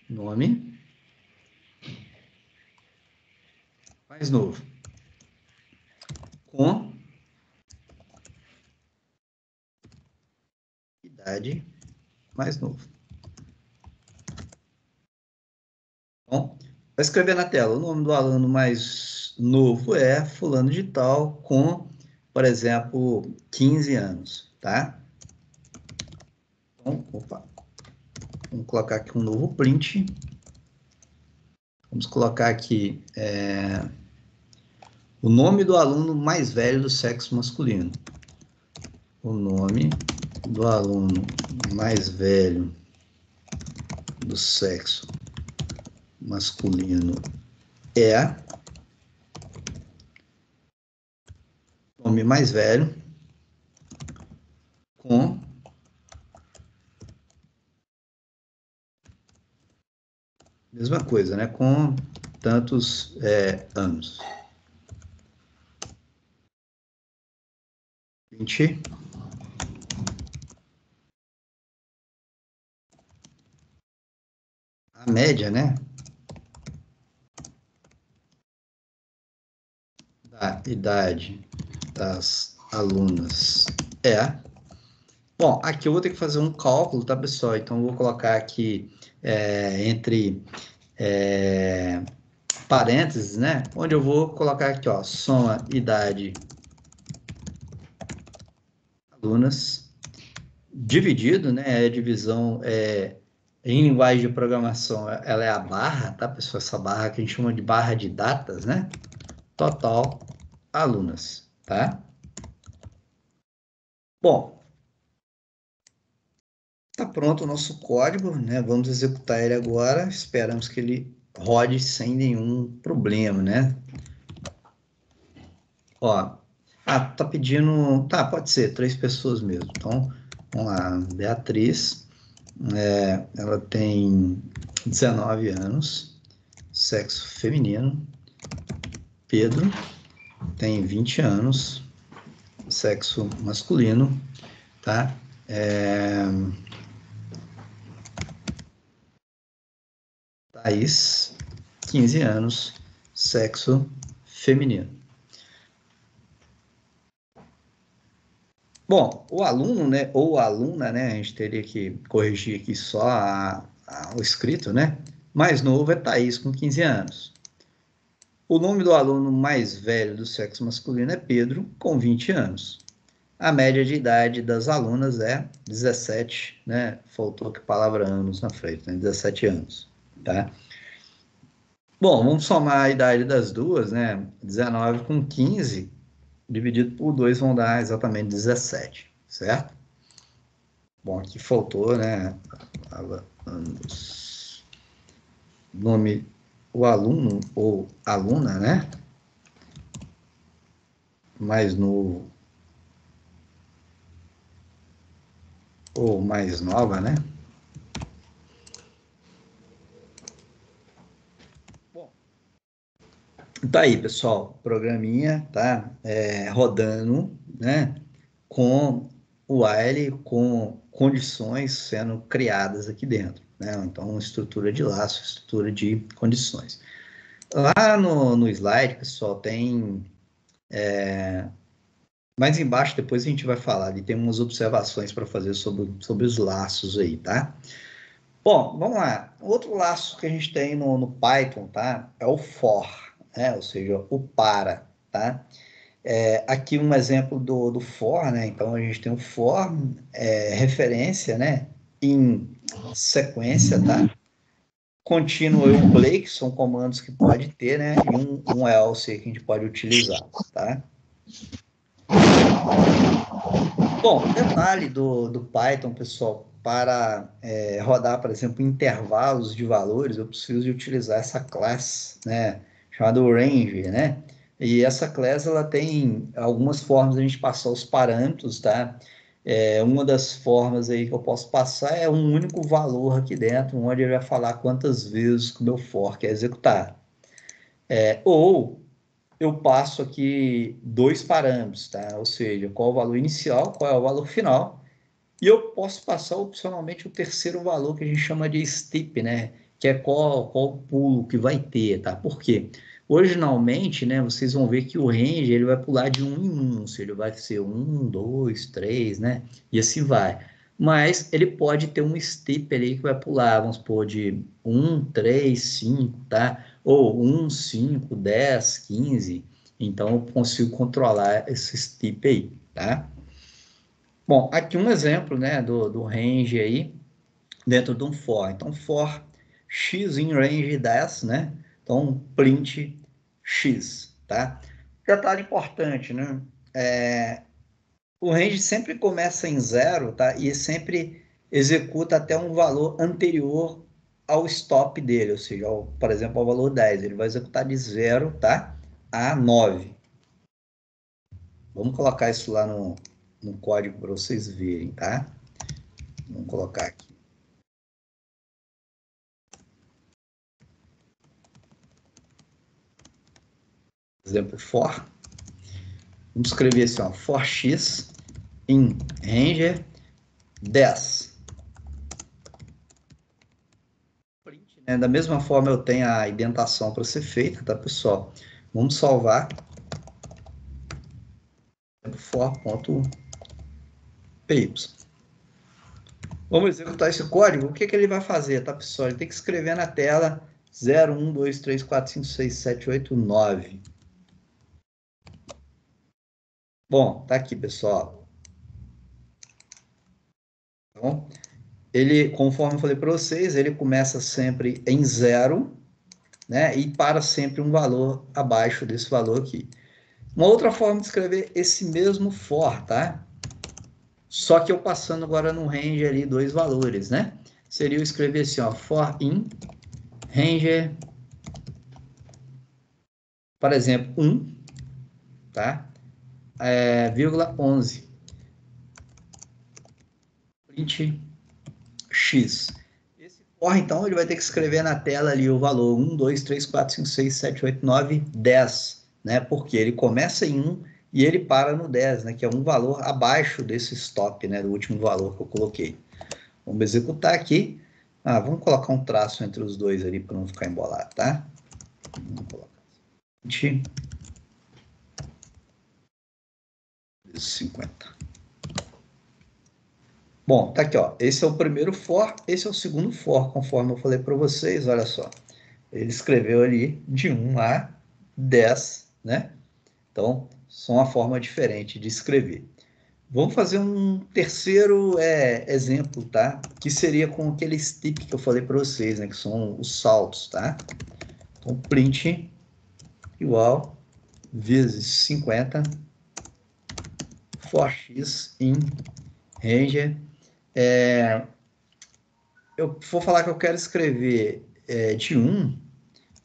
nome mais novo com idade mais novo. Então, vai escrever na tela, o nome do aluno mais novo é fulano de tal com, por exemplo, 15 anos, tá? Então, opa, vamos colocar aqui um novo print. Vamos colocar aqui o nome do aluno mais velho do sexo masculino. O nome do aluno mais velho do sexo masculino é nome mais velho com mesma coisa, né? Com tantos anos. 20. A média, né? Da idade das alunas é. Bom, aqui eu vou ter que fazer um cálculo, tá, pessoal? Então, eu vou colocar aqui entre parênteses, né? Onde eu vou colocar aqui, ó, soma idade alunas dividido, né? A divisão em linguagem de programação, ela é a barra, tá, pessoal? Essa barra que a gente chama de barra de datas, né? Total alunas, tá? Bom, tá pronto o nosso código, né? Vamos executar ele agora. Esperamos que ele rode sem nenhum problema, né? Ó, tá pedindo... Tá, pode ser, 3 pessoas mesmo. Então, vamos lá. Beatriz, ela tem 19 anos, sexo feminino. Pedro tem 20 anos, sexo masculino, tá? Thaís, 15 anos, sexo feminino. Bom, o aluno, né, ou a aluna, né, a gente teria que corrigir aqui só o escrito, né? Mais novo é Thaís, com 15 anos. O nome do aluno mais velho do sexo masculino é Pedro, com 20 anos. A média de idade das alunas é 17, né? Faltou que palavra anos na frente, né? 17 anos, tá? Bom, vamos somar a idade das duas, né? 19 com 15, dividido por 2 vão dar exatamente 17, certo? Bom, aqui faltou, né? Anos. Nome, o aluno ou aluna, né? Mais novo ou mais nova, né? Bom, tá aí, pessoal. Programinha tá rodando, né? Com while com condições sendo criadas aqui dentro, né? Então, estrutura de laço, estrutura de condições. Lá no slide, pessoal, tem... mais embaixo, depois a gente vai falar, e tem umas observações para fazer sobre os laços aí, tá? Bom, vamos lá. Outro laço que a gente tem no Python, tá? É o for, né? Ou seja, o para, tá? Aqui um exemplo do for, né? Então a gente tem o for, referência, né? Em sequência, tá? Contínuo e um play, que são comandos que pode ter, né? E um else que a gente pode utilizar, tá? Bom, detalhe do Python, pessoal, para rodar, por exemplo, intervalos de valores, eu preciso de utilizar essa classe, né, chamada range, né? E essa classe, ela tem algumas formas de a gente passar os parâmetros, tá? Uma das formas aí que eu posso passar é um único valor aqui dentro, onde ele vai falar quantas vezes que o meu for quer executar. Ou eu passo aqui dois parâmetros, tá? Ou seja, qual é o valor inicial, qual é o valor final, e eu posso passar opcionalmente o terceiro valor que a gente chama de steep, né? Que é qual o pulo que vai ter, tá? Por quê? Originalmente, né, vocês vão ver que o range ele vai pular de 1 em 1, ou seja, ele vai ser 1, 2, 3, né? E assim vai. Mas ele pode ter um steep ali que vai pular, vamos supor, de 1, 3, 5, tá? Ou 1, 5, 10, 15. Então eu consigo controlar esse steep aí, tá? Bom, aqui um exemplo, né, do range aí, dentro de um for. Então, for x em range 10, né? Então, print x, tá? Detalhe importante, né? O range sempre começa em zero, tá? E sempre executa até um valor anterior ao stop dele, ou seja, por exemplo, ao valor 10. Ele vai executar de 0, tá? A 9. Vamos colocar isso lá no código para vocês verem, tá? Vamos colocar aqui. Exemplo, for. Vamos escrever assim, ó, for x em range 10. Né? Da mesma forma, eu tenho a indentação para ser feita, tá, pessoal? Vamos salvar. For.py. Vamos executar esse código. O que ele vai fazer, tá, pessoal? Ele tem que escrever na tela 0, 1, 2, 3, 4, 5, 6, 7, 8, 9. Bom, tá aqui, pessoal. Então, ele, conforme eu falei para vocês, ele começa sempre em 0, né? E para sempre um valor abaixo desse valor aqui. Uma outra forma de escrever esse mesmo for, tá? Só que eu passando agora no range ali dois valores, né? Seria eu escrever assim, ó, for in range, por exemplo, 1, tá? Vírgula 11. Print x. Esse for, então, ele vai ter que escrever na tela ali o valor 1, 2, 3, 4, 5, 6, 7, 8, 9, 10, né? Porque ele começa em 1 e ele para no 10, né? Que é um valor abaixo desse stop, né? Do último valor que eu coloquei. Vamos executar aqui. Vamos colocar um traço entre os dois ali para não ficar embolado, tá? Vamos colocar 50. Bom, tá aqui, ó. Esse é o primeiro for, esse é o segundo for, conforme eu falei para vocês, olha só. Ele escreveu ali de 1 a 10, né? Então, são uma forma diferente de escrever. Vamos fazer um terceiro exemplo, tá? Que seria com aqueles tipos que eu falei para vocês, né? Que são os saltos, tá? Então, print igual vezes 50 for x in range. Eu vou falar que eu quero escrever de 1,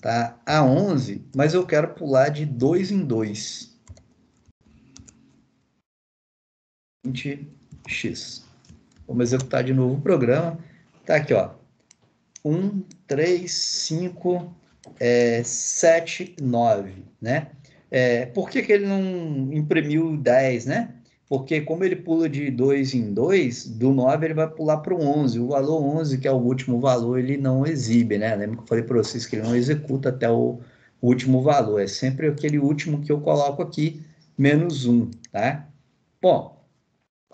tá, a 11, mas eu quero pular de 2 em 2. X. Vamos executar de novo o programa. Tá aqui, ó. 1, 3, 5, 7, 9, né? Por que ele não imprimiu 10, né? porque como ele pula de 2 em 2, do 9 ele vai pular para o 11. O valor 11, que é o último valor, ele não exibe, né? Lembra que eu falei para vocês que ele não executa até o último valor. É sempre aquele último que eu coloco aqui, menos 1, tá? Bom,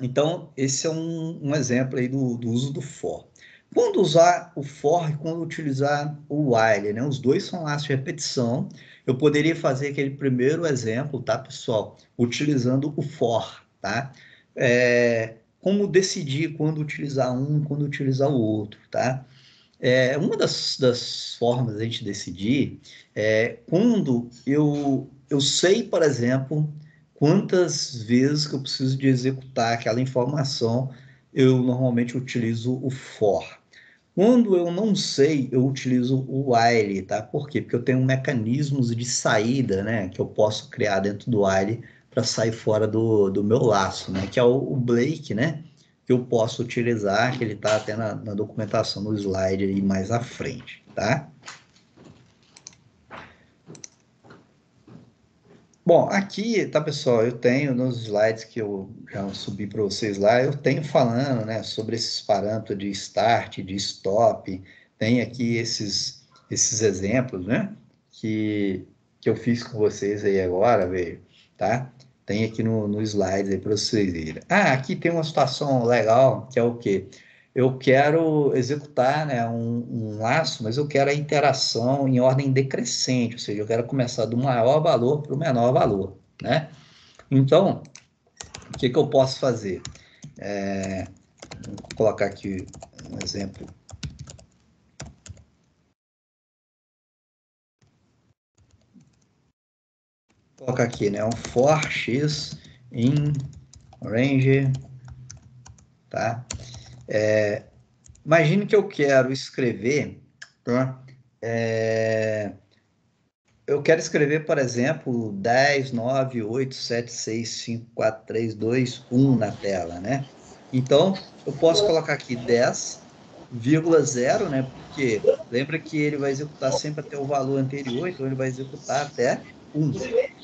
então esse é um exemplo aí do uso do for. Quando usar o for e quando utilizar o while, né? Os dois são laços de repetição. Eu poderia fazer aquele primeiro exemplo, tá, pessoal? Utilizando o for, tá? Como decidir quando utilizar um, quando utilizar o outro, tá? Uma das formas de a gente decidir é quando eu sei, por exemplo, quantas vezes que eu preciso de executar aquela informação, eu normalmente utilizo o for. Quando eu não sei, eu utilizo o while, tá? Por quê? Porque eu tenho mecanismos de saída, né? Que eu posso criar dentro do while para sair fora do meu laço, né? Que é o Blake, né? Que eu posso utilizar, que ele está até na documentação no slide aí mais à frente, tá? Bom, aqui, tá, pessoal, eu tenho nos slides que eu já subi para vocês lá, eu tenho falando, né, sobre esses parâmetros de start, de stop, tem aqui esses exemplos, né, que eu fiz com vocês aí agora, veio, tá? Tem aqui no slide aí para vocês verem. Ah, aqui tem uma situação legal, que é o quê? Eu quero executar, né, um laço, mas eu quero a interação em ordem decrescente, ou seja, eu quero começar do maior valor para o menor valor, né? Então, o que eu posso fazer? Vou colocar aqui um exemplo. Vou colocar aqui, né, um for x in range, tá? Imagine que eu quero escrever, tá? Eu quero escrever, por exemplo, 10, 9, 8, 7, 6, 5, 4, 3, 2, 1 na tela, né? Então, eu posso colocar aqui 10,0, né? Porque lembra que ele vai executar sempre até o valor anterior, então ele vai executar até 1,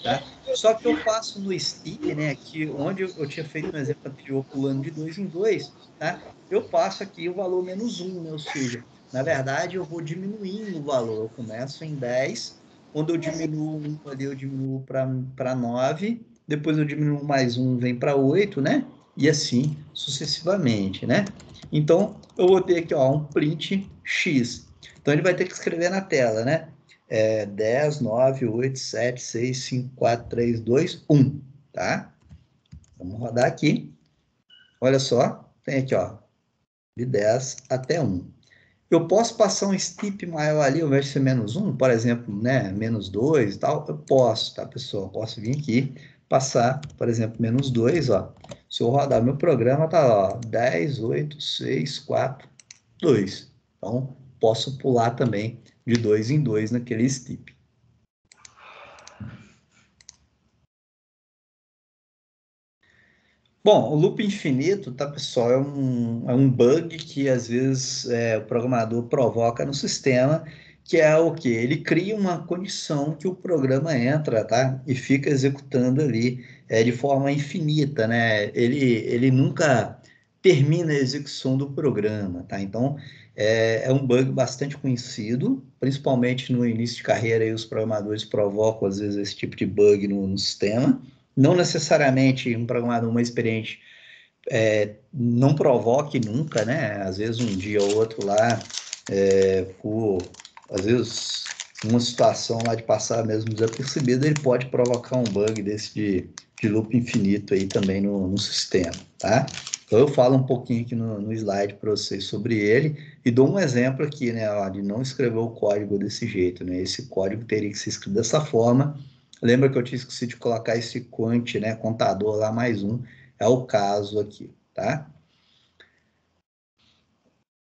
tá? Só que eu passo no skip, né? Aqui, onde eu tinha feito no exemplo anterior, pulando de 2 em 2, tá? Eu passo aqui o valor menos 1, né? Ou seja, na verdade, eu vou diminuindo o valor. Eu começo em 10, quando eu diminuo um ali, eu diminuo para 9, depois eu diminuo mais um, vem para 8, né? E assim sucessivamente, né? Então, eu vou ter aqui, ó, um print X. Então, ele vai ter que escrever na tela, né? 10, 9, 8, 7, 6, 5, 4, 3, 2, 1, tá? Vamos rodar aqui. Olha só, tem aqui, ó, de 10 até 1. Eu posso passar um skip maior ali, ao invés de ser menos 1, por exemplo, né, menos 2 e tal, eu posso, tá, pessoal? Posso vir aqui, passar, por exemplo, menos 2, ó. Se eu rodar meu programa, tá lá, ó, 10, 8, 6, 4, 2. Então, posso pular também de 2 em 2 naquele skip. Bom, o loop infinito, tá, pessoal, é um bug que às vezes o programador provoca no sistema, que é o quê? Ele cria uma condição que o programa entra, tá? E fica executando ali de forma infinita, né? Ele nunca termina a execução do programa, tá? Então, é um bug bastante conhecido, principalmente no início de carreira, aí os programadores provocam às vezes esse tipo de bug no sistema. Não necessariamente um programador mais experiente não provoque nunca, né? Às vezes um dia ou outro lá, às vezes uma situação lá de passar mesmo desapercebido, ele pode provocar um bug desse de loop infinito aí também no sistema, tá? Então eu falo um pouquinho aqui no slide para vocês sobre ele e dou um exemplo aqui, né, ó, de não escrever o código desse jeito, né? Esse código teria que ser escrito dessa forma. Lembra que eu tinha esquecido de colocar esse quant, né, contador lá mais um, é o caso aqui, tá?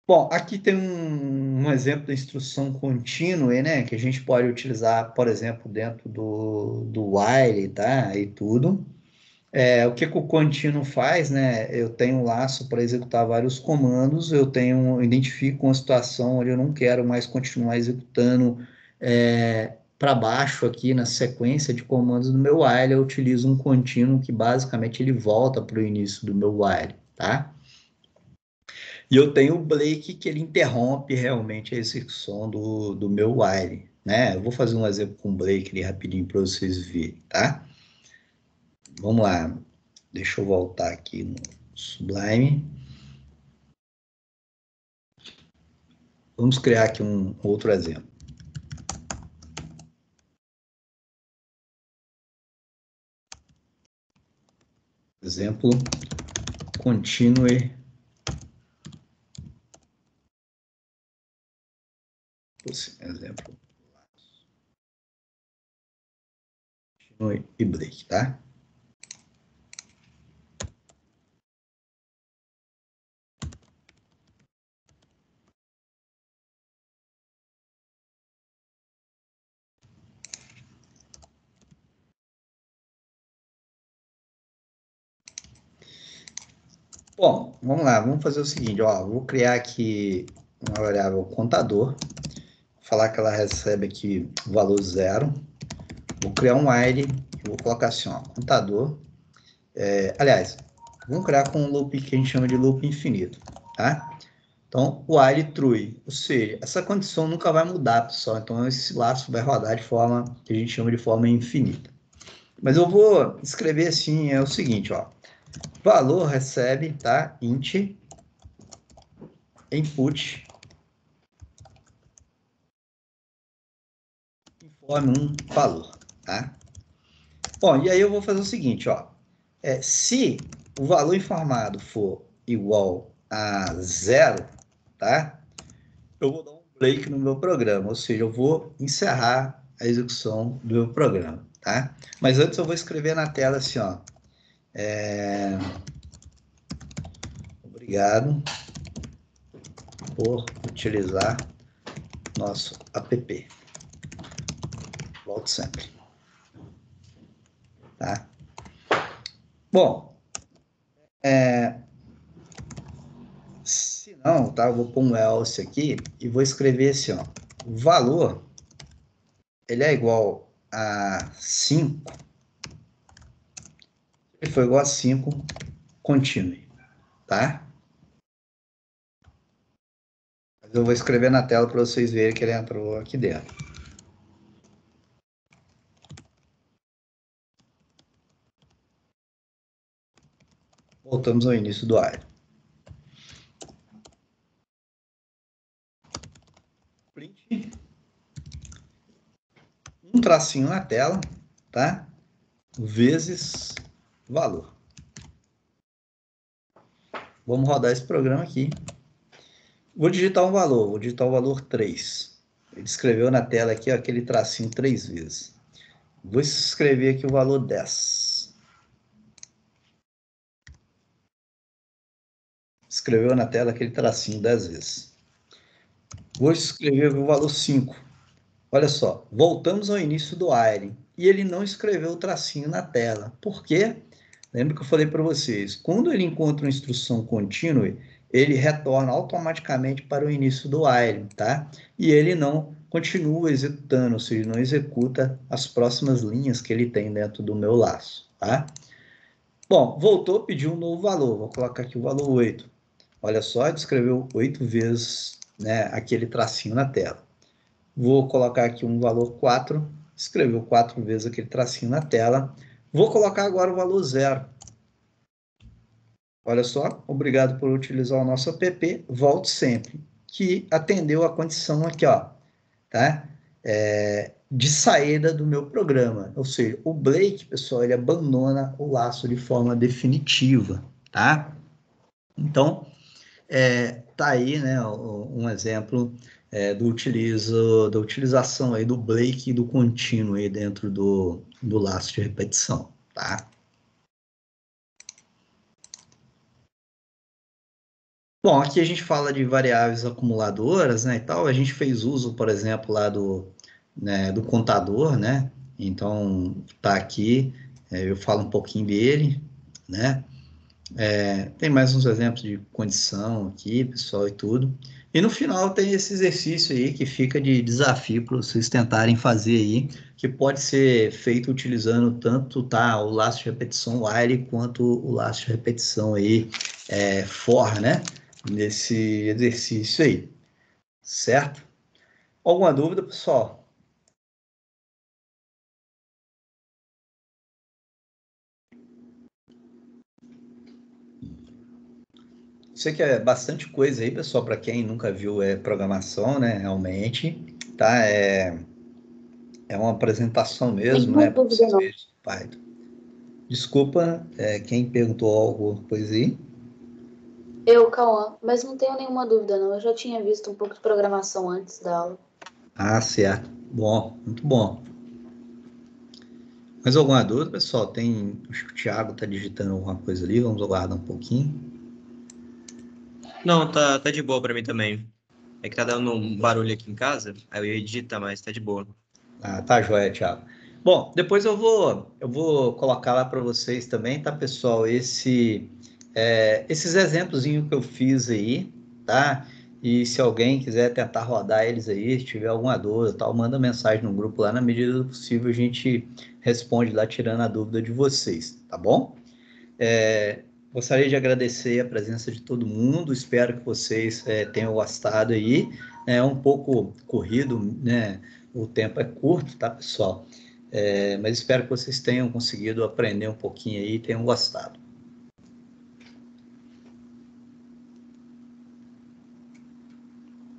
Bom, aqui tem um exemplo da instrução contínua, né, que a gente pode utilizar, por exemplo, dentro do while, tá, e tudo. O que o contínuo faz, né, eu tenho um laço para executar vários comandos, identifico uma situação onde eu não quero mais continuar executando para baixo aqui na sequência de comandos do meu while, eu utilizo um contínuo que basicamente ele volta para o início do meu while, tá? E eu tenho o break que ele interrompe realmente a execução do meu while, né? Eu vou fazer um exemplo com break ali rapidinho para vocês verem, tá? Vamos lá. Deixa eu voltar aqui no Sublime. Vamos criar aqui um outro exemplo. Exemplo, continue. Exemplo, continue e break, tá? Bom, vamos lá, vamos fazer o seguinte, ó, vou criar aqui uma variável contador, falar que ela recebe aqui o valor 0, vou criar um while, vou colocar assim, ó, contador, aliás, vamos criar com um loop que a gente chama de loop infinito, tá? Então, o while true, ou seja, essa condição nunca vai mudar, pessoal, então esse laço vai rodar de forma que a gente chama de forma infinita. Mas eu vou escrever assim, é o seguinte, ó, valor recebe, tá, int, input, informe um valor, tá? Bom, e aí eu vou fazer o seguinte, ó, se o valor informado for igual a 0, tá? Eu vou dar um break no meu programa, ou seja, eu vou encerrar a execução do meu programa, tá? Mas antes eu vou escrever na tela assim, ó, obrigado por utilizar nosso app. Volto sempre, tá? Bom, se não, tá? Eu vou pôr um else aqui e vou escrever assim, ó, o valor, ele é igual a 5, ele foi igual a 5, continue, tá? Mas eu vou escrever na tela para vocês verem que ele entrou aqui dentro. Voltamos ao início do while. Print. Um tracinho na tela, tá? Vezes valor. Vamos rodar esse programa aqui. Vou digitar um valor, vou digitar o valor 3. Ele escreveu na tela aqui ó, aquele tracinho 3 vezes. Vou escrever aqui o valor 10. Escreveu na tela aquele tracinho 10 vezes. Vou escrever o valor 5. Olha só, voltamos ao início do while e ele não escreveu o tracinho na tela. Por quê? Lembra que eu falei para vocês, quando ele encontra uma instrução continue, ele retorna automaticamente para o início do while, tá? E ele não continua executando, ou seja, não executa as próximas linhas que ele tem dentro do meu laço, tá? Bom, voltou, pediu um novo valor, vou colocar aqui o valor 8. Olha só, ele escreveu 8 vezes, né, aquele tracinho na tela. Vou colocar aqui um valor 4, escreveu 4 vezes aquele tracinho na tela. Vou colocar agora o valor 0. Olha só, obrigado por utilizar o nosso app, volte sempre, que atendeu a condição aqui, ó, tá? De saída do meu programa. Ou seja, o break, pessoal, ele abandona o laço de forma definitiva, tá? Então, tá aí, né, um exemplo da utilização aí do break e do contínuo aí dentro do laço de repetição, tá? Bom, aqui a gente fala de variáveis acumuladoras, né, e tal. A gente fez uso, por exemplo, lá do contador, né? Então, tá aqui, eu falo um pouquinho dele, né? Tem mais uns exemplos de condição aqui, pessoal, e tudo. E no final tem esse exercício aí que fica de desafio para vocês tentarem fazer aí, que pode ser feito utilizando tanto o laço de repetição while quanto o laço de repetição aí for, né? Nesse exercício aí, certo? Alguma dúvida, pessoal? Sei que é bastante coisa aí, pessoal, para quem nunca viu programação, né? Realmente, tá? É uma apresentação mesmo, Nenhuma né? Para dúvida, vocês não. verem o Python. Desculpa, quem perguntou algo, pois aí? Eu, Cauã, mas não tenho nenhuma dúvida, não. Eu já tinha visto um pouco de programação antes da aula. Ah, certo. Bom, muito bom. Mais alguma dúvida, pessoal? Acho que o Thiago está digitando alguma coisa ali, vamos aguardar um pouquinho. Não, tá de boa pra mim também. É que tá dando um barulho aqui em casa, aí eu ia digitar, mas tá de boa. Ah, tá joia, Thiago. Bom, depois eu vou colocar lá para vocês também, tá, pessoal? Esses exemplos que eu fiz aí, tá? E se alguém quiser tentar rodar eles aí, se tiver alguma dúvida, tal, manda mensagem no grupo lá, na medida do possível a gente responde lá, tirando a dúvida de vocês, tá bom? Gostaria de agradecer a presença de todo mundo, espero que vocês tenham gostado aí. É um pouco corrido, né? O tempo é curto, tá, pessoal? Mas espero que vocês tenham conseguido aprender um pouquinho aí e tenham gostado.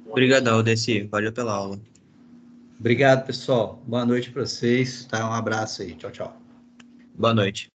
Obrigadão, Desi. Valeu pela aula. Obrigado, pessoal. Boa noite para vocês. Tá? Um abraço aí. Tchau, tchau. Boa noite.